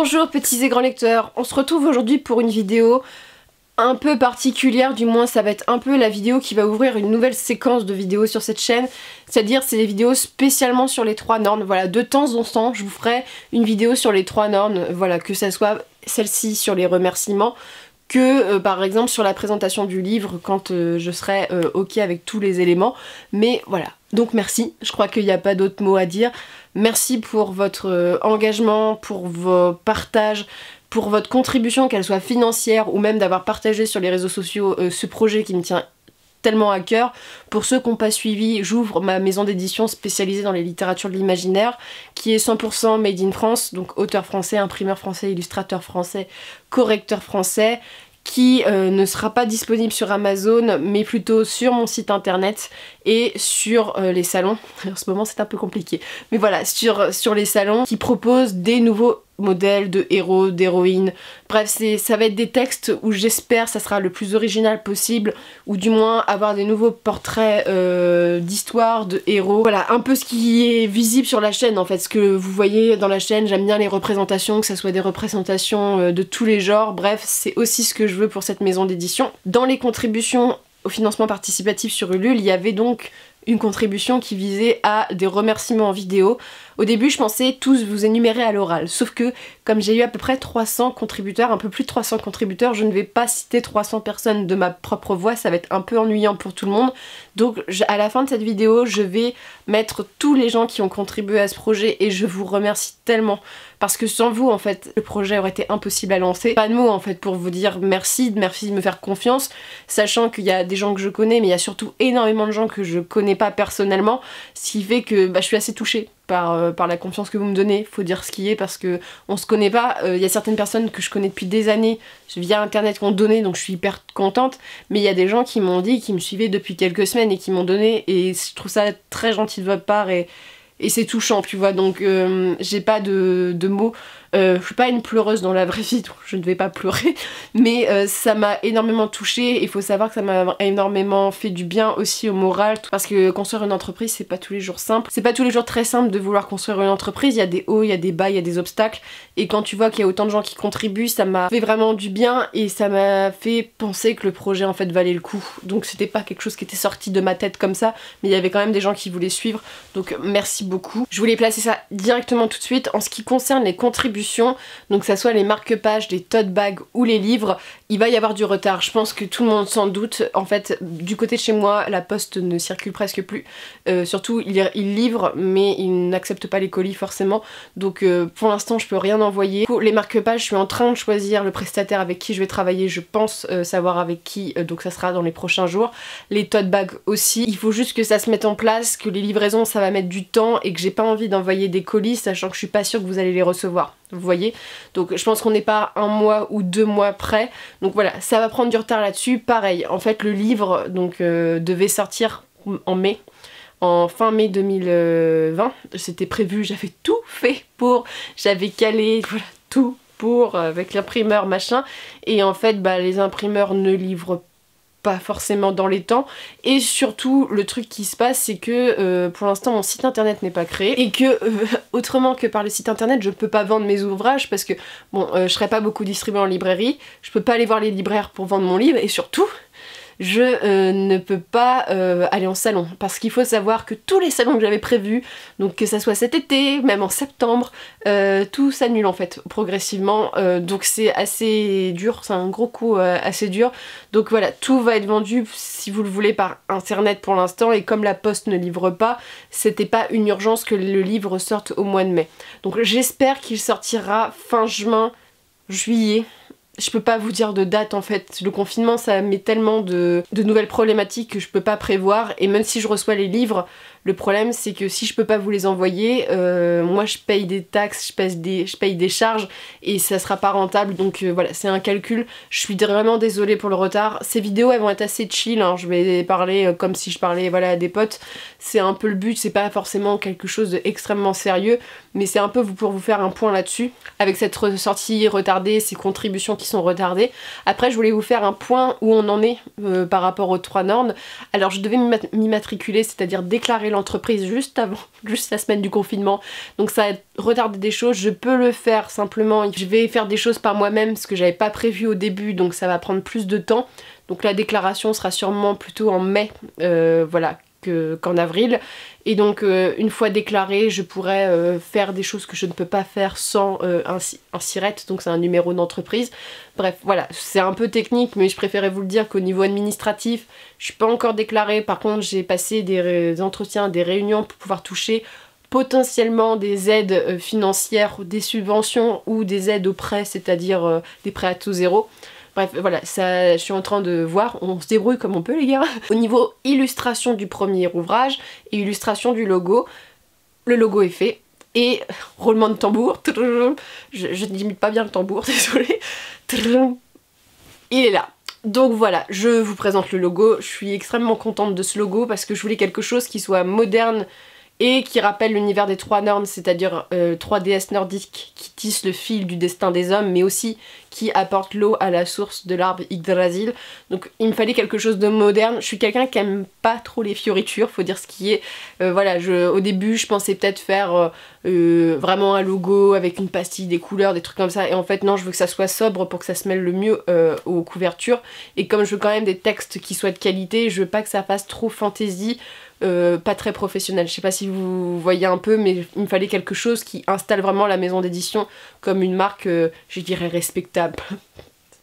Bonjour petits et grands lecteurs, on se retrouve aujourd'hui pour une vidéo un peu particulière, du moins ça va être un peu la vidéo qui va ouvrir une nouvelle séquence de vidéos sur cette chaîne, c'est-à-dire c'est des vidéos spécialement sur les 3 Nornes. Voilà, de temps en temps je vous ferai une vidéo sur les 3 Nornes, voilà, que ça soit celle-ci sur les remerciements, que par exemple sur la présentation du livre quand je serai ok avec tous les éléments, mais voilà. Donc merci, je crois qu'il n'y a pas d'autres mots à dire. Merci pour votre engagement, pour vos partages, pour votre contribution, qu'elle soit financière ou même d'avoir partagé sur les réseaux sociaux ce projet qui me tient tellement à cœur. Pour ceux qui n'ont pas suivi, j'ouvre ma maison d'édition spécialisée dans les littératures de l'imaginaire, qui est 100% made in France, donc auteur français, imprimeur français, illustrateur français, correcteur français, qui ne sera pas disponible sur Amazon mais plutôt sur mon site internet et sur les salons. En ce moment c'est un peu compliqué, mais voilà, sur les salons qui proposent des nouveaux modèles de héros, d'héroïnes. Bref, ça va être des textes où j'espère ça sera le plus original possible, ou du moins avoir des nouveaux portraits d'histoires, de héros. Voilà, un peu ce qui est visible sur la chaîne en fait, ce que vous voyez dans la chaîne. J'aime bien les représentations, que ça soit des représentations de tous les genres. Bref, c'est aussi ce que je veux pour cette maison d'édition. Dans les contributions au financement participatif sur Ulule, il y avait donc une contribution qui visait à des remerciements en vidéo. Au début je pensais tous vous énumérer à l'oral, sauf que comme j'ai eu à peu près 300 contributeurs, un peu plus de 300 contributeurs, je ne vais pas citer 300 personnes de ma propre voix, ça va être un peu ennuyant pour tout le monde. Donc à la fin de cette vidéo je vais mettre tous les gens qui ont contribué à ce projet et je vous remercie tellement, parce que sans vous en fait le projet aurait été impossible à lancer. Pas de mots en fait pour vous dire merci de me faire confiance, sachant qu'il y a des gens que je connais mais il y a surtout énormément de gens que je connais pas personnellement, ce qui fait que je suis assez touchée par la confiance que vous me donnez. Faut dire ce qui est, parce que on se connaît pas. Il y a certaines personnes que je connais depuis des années via internet qui m'ont donné, donc je suis hyper contente, mais il y a des gens qui m'ont dit, qui me suivaient depuis quelques semaines et qui m'ont donné, et je trouve ça très gentil de votre part et c'est touchant, tu vois. Donc j'ai pas de mots. Je suis pas une pleureuse dans la vraie vie, donc je ne vais pas pleurer, mais ça m'a énormément touchée. Il faut savoir que ça m'a énormément fait du bien aussi au moral, parce que construire une entreprise c'est pas tous les jours simple, c'est pas tous les jours très simple de vouloir construire une entreprise. Il y a des hauts, il y a des bas, il y a des obstacles, et quand tu vois qu'il y a autant de gens qui contribuent, ça m'a fait vraiment du bien et ça m'a fait penser que le projet en fait valait le coup. Donc c'était pas quelque chose qui était sorti de ma tête comme ça, mais il y avait quand même des gens qui voulaient suivre, donc merci beaucoup. Je voulais placer ça directement tout de suite. En ce qui concerne les contributions, donc que ça soit les marque-pages, les tote bags ou les livres, il va y avoir du retard. Je pense que tout le monde s'en doute. En fait, du côté de chez moi, la poste ne circule presque plus. Surtout, ils livrent, mais ils n'acceptent pas les colis forcément. Donc pour l'instant, je peux rien envoyer. Pour les marque-pages, je suis en train de choisir le prestataire avec qui je vais travailler. Je pense savoir avec qui, donc ça sera dans les prochains jours. Les tote bags aussi. Il faut juste que ça se mette en place, que les livraisons, ça va mettre du temps et que j'ai pas envie d'envoyer des colis, sachant que je suis pas sûre que vous allez les recevoir. Vous voyez, donc je pense qu'on n'est pas 1 mois ou 2 mois près, donc voilà, ça va prendre du retard là-dessus. Pareil, en fait le livre donc devait sortir en mai, en fin mai 2020, c'était prévu, j'avais tout fait pour, j'avais calé, voilà, tout pour, avec l'imprimeur machin, et en fait les imprimeurs ne livrent pas forcément dans les temps, et surtout le truc qui se passe c'est que pour l'instant mon site internet n'est pas créé, et que autrement que par le site internet je peux pas vendre mes ouvrages, parce que bon je serais pas beaucoup distribuée en librairie, je peux pas aller voir les libraires pour vendre mon livre, et surtout je ne peux pas aller en salon, parce qu'il faut savoir que tous les salons que j'avais prévus, donc que ça soit cet été, même en septembre, tout s'annule en fait progressivement, donc c'est assez dur, c'est un gros coup assez dur. Donc voilà, tout va être vendu si vous le voulez par internet pour l'instant, et comme la poste ne livre pas, c'était pas une urgence que le livre sorte au mois de mai. Donc j'espère qu'il sortira fin juin, juillet. Je peux pas vous dire de date en fait, le confinement ça met tellement de nouvelles problématiques que je peux pas prévoir, et même si je reçois les livres, le problème c'est que si je peux pas vous les envoyer, moi je paye des taxes, je paye des charges, et ça sera pas rentable, donc voilà, c'est un calcul. Je suis vraiment désolée pour le retard. Ces vidéos elles vont être assez chill, hein. Je vais parler comme si je parlais voilà, à des potes, c'est un peu le but, c'est pas forcément quelque chose d'extrêmement sérieux, mais c'est un peu pour vous faire un point là-dessus, avec cette sortie retardée, ces contributions qui sont retardées. Après je voulais vous faire un point où on en est par rapport aux 3 Nornes. Alors je devais m'immatriculer, c'est-à-dire déclarer l'entreprise juste avant, juste la semaine du confinement, donc ça a retardé des choses. Je peux le faire simplement, je vais faire des choses par moi-même, ce que j'avais pas prévu au début, donc ça va prendre plus de temps. Donc la déclaration sera sûrement plutôt en mai, voilà, qu'en avril. Et donc une fois déclaré, je pourrais faire des choses que je ne peux pas faire sans un SIRET, donc c'est un numéro d'entreprise. Bref, voilà, c'est un peu technique, mais je préférais vous le dire qu'au niveau administratif, je suis pas encore déclarée. Par contre, j'ai passé des entretiens, des réunions pour pouvoir toucher potentiellement des aides financières, des subventions ou des aides aux prêts, c'est-à-dire des prêts à taux zéro. Bref, voilà, ça, je suis en train de voir, on se débrouille comme on peut les gars. Au niveau illustration du premier ouvrage et illustration du logo, le logo est fait. Et roulement de tambour, je n'imite pas bien le tambour, désolée. Il est là. Donc voilà, je vous présente le logo. Je suis extrêmement contente de ce logo parce que je voulais quelque chose qui soit moderne et qui rappelle l'univers des trois Norns, c'est-à-dire trois déesses nordiques qui tissent le fil du destin des hommes, mais aussi qui apportent l'eau à la source de l'arbre Yggdrasil. Donc il me fallait quelque chose de moderne. Je suis quelqu'un qui aime pas trop les fioritures, faut dire ce qui est. Voilà, au début je pensais peut-être faire vraiment un logo avec une pastille, des couleurs, des trucs comme ça, et en fait non, je veux que ça soit sobre pour que ça se mêle le mieux aux couvertures, et comme je veux quand même des textes qui soient de qualité, je veux pas que ça fasse trop fantasy, pas très professionnel. Je sais pas si vous voyez un peu, mais il me fallait quelque chose qui installe vraiment la maison d'édition comme une marque, je dirais respectable.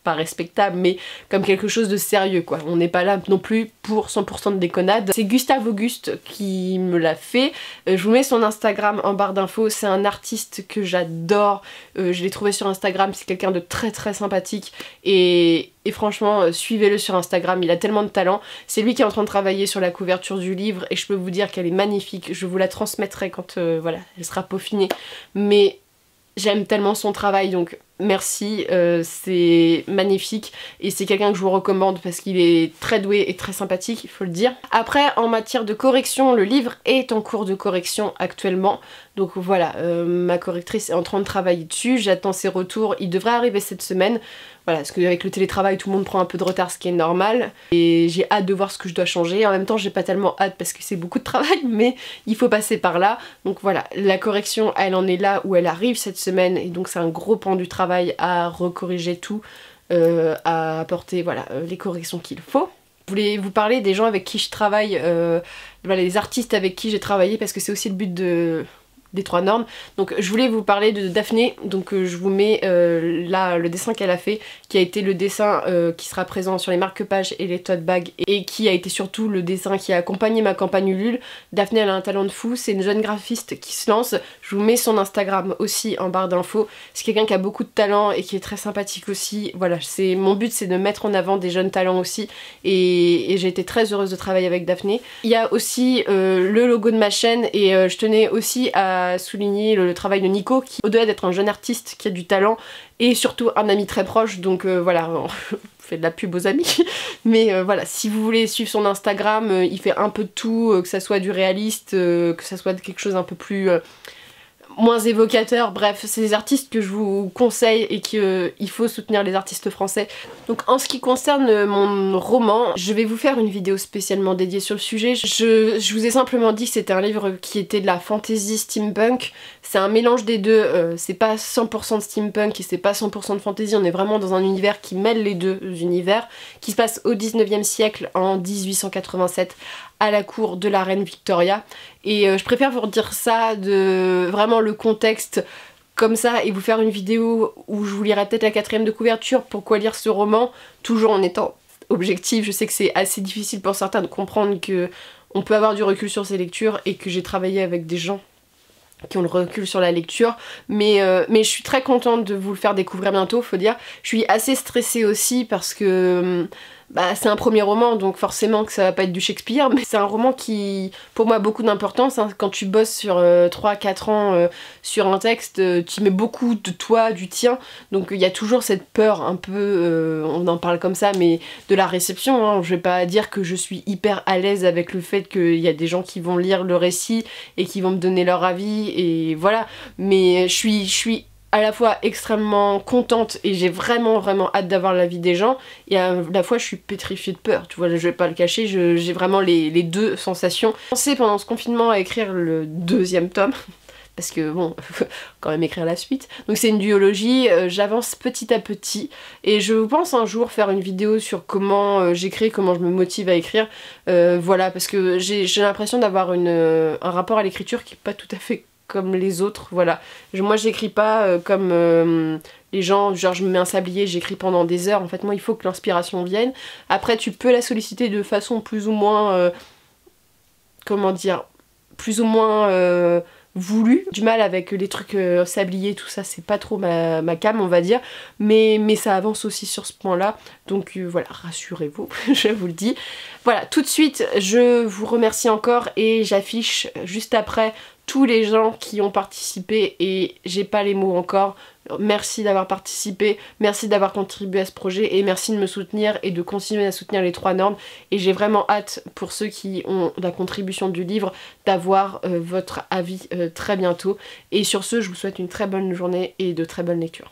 Pas respectable, mais comme quelque chose de sérieux quoi. On n'est pas là non plus pour 100% de déconnade. C'est Gustave Auguste qui me l'a fait. Je vous mets son Instagram en barre d'infos. C'est un artiste que j'adore. Je l'ai trouvé sur Instagram. C'est quelqu'un de très très sympathique. Et franchement, suivez-le sur Instagram. Il a tellement de talent. C'est lui qui est en train de travailler sur la couverture du livre. Et je peux vous dire qu'elle est magnifique. Je vous la transmettrai quand voilà, elle sera peaufinée. Mais j'aime tellement son travail, donc merci, c'est magnifique et c'est quelqu'un que je vous recommande parce qu'il est très doué et très sympathique, il faut le dire. Après, en matière de correction, le livre est en cours de correction actuellement, donc voilà, ma correctrice est en train de travailler dessus, j'attends ses retours, il devrait arriver cette semaine. Voilà, parce qu'avec le télétravail, tout le monde prend un peu de retard, ce qui est normal. Et j'ai hâte de voir ce que je dois changer. En même temps, j'ai pas tellement hâte parce que c'est beaucoup de travail, mais il faut passer par là. Donc voilà, la correction, elle en est là où elle arrive cette semaine. Et donc c'est un gros pan du travail à recorriger tout, à apporter voilà, les corrections qu'il faut. Je voulais vous parler des gens avec qui je travaille, voilà, les artistes avec qui j'ai travaillé, parce que c'est aussi le but des trois Norns. Donc je voulais vous parler de Daphné, donc je vous mets là le dessin qu'elle a fait, qui a été le dessin qui sera présent sur les marque-pages et les tote bags, et qui a été surtout le dessin qui a accompagné ma campagne Ulule. Daphné, elle a un talent de fou, c'est une jeune graphiste qui se lance. Je vous mets son Instagram aussi en barre d'infos. C'est quelqu'un qui a beaucoup de talent et qui est très sympathique aussi. Voilà, mon but c'est de mettre en avant des jeunes talents aussi, et j'ai été très heureuse de travailler avec Daphné. Il y a aussi le logo de ma chaîne, et je tenais aussi à souligner le travail de Nico, qui au-delà d'être un jeune artiste qui a du talent, et surtout un ami très proche, donc voilà, on fait de la pub aux amis, mais voilà, si vous voulez suivre son Instagram, il fait un peu de tout, que ça soit du réaliste, que ça soit quelque chose un peu plus moins évocateur. Bref, c'est des artistes que je vous conseille et qu'il faut soutenir les artistes français. Donc en ce qui concerne mon roman, je vais vous faire une vidéo spécialement dédiée sur le sujet. Je vous ai simplement dit que c'était un livre qui était de la fantasy steampunk. C'est un mélange des deux, c'est pas 100% de steampunk et c'est pas 100% de fantasy, on est vraiment dans un univers qui mêle les deux univers, qui se passe au 19e siècle, en 1887, à la cour de la reine Victoria. Et je préfère vous redire ça, de vraiment le contexte comme ça, et vous faire une vidéo où je vous lirai peut-être la 4e de couverture, pourquoi lire ce roman, toujours en étant objectif. Je sais que c'est assez difficile pour certains de comprendre que on peut avoir du recul sur ces lectures et que j'ai travaillé avec des gens qui ont le recul sur la lecture, mais je suis très contente de vous le faire découvrir bientôt, faut dire. Je suis assez stressée aussi parce que bah, c'est un premier roman, donc forcément que ça va pas être du Shakespeare, mais c'est un roman qui, pour moi, a beaucoup d'importance, hein. Quand tu bosses sur 3-4 ans sur un texte, tu mets beaucoup de toi, du tien, donc il y a toujours cette peur un peu, on en parle comme ça, mais de la réception, hein. Je vais pas dire que je suis hyper à l'aise avec le fait qu'il y a des gens qui vont lire le récit et qui vont me donner leur avis, et voilà, mais je suis à la fois extrêmement contente et j'ai vraiment hâte d'avoir l'avis des gens, et à la fois je suis pétrifiée de peur, tu vois, je vais pas le cacher, j'ai vraiment les deux sensations. J'ai commencé pendant ce confinement à écrire le 2e tome, parce que bon, faut quand même écrire la suite. Donc c'est une duologie, j'avance petit à petit, et je pense un jour faire une vidéo sur comment j'écris, comment je me motive à écrire, voilà, parce que j'ai l'impression d'avoir un rapport à l'écriture qui est pas tout à fait comme les autres, voilà. Moi j'écris pas comme les gens, genre je me mets un sablier, j'écris pendant des heures, en fait moi il faut que l'inspiration vienne. Après tu peux la solliciter de façon plus ou moins, comment dire, plus ou moins voulu. Du mal avec les trucs sabliers, tout ça, c'est pas trop ma came, on va dire, mais ça avance aussi sur ce point-là, donc voilà, rassurez-vous, je vous le dis. Voilà, tout de suite, je vous remercie encore et j'affiche juste après tous les gens qui ont participé et j'ai pas les mots encore. Merci d'avoir participé, merci d'avoir contribué à ce projet et merci de me soutenir et de continuer à soutenir les 3 normes, et j'ai vraiment hâte pour ceux qui ont la contribution du livre d'avoir votre avis très bientôt, et sur ce je vous souhaite une très bonne journée et de très bonnes lectures.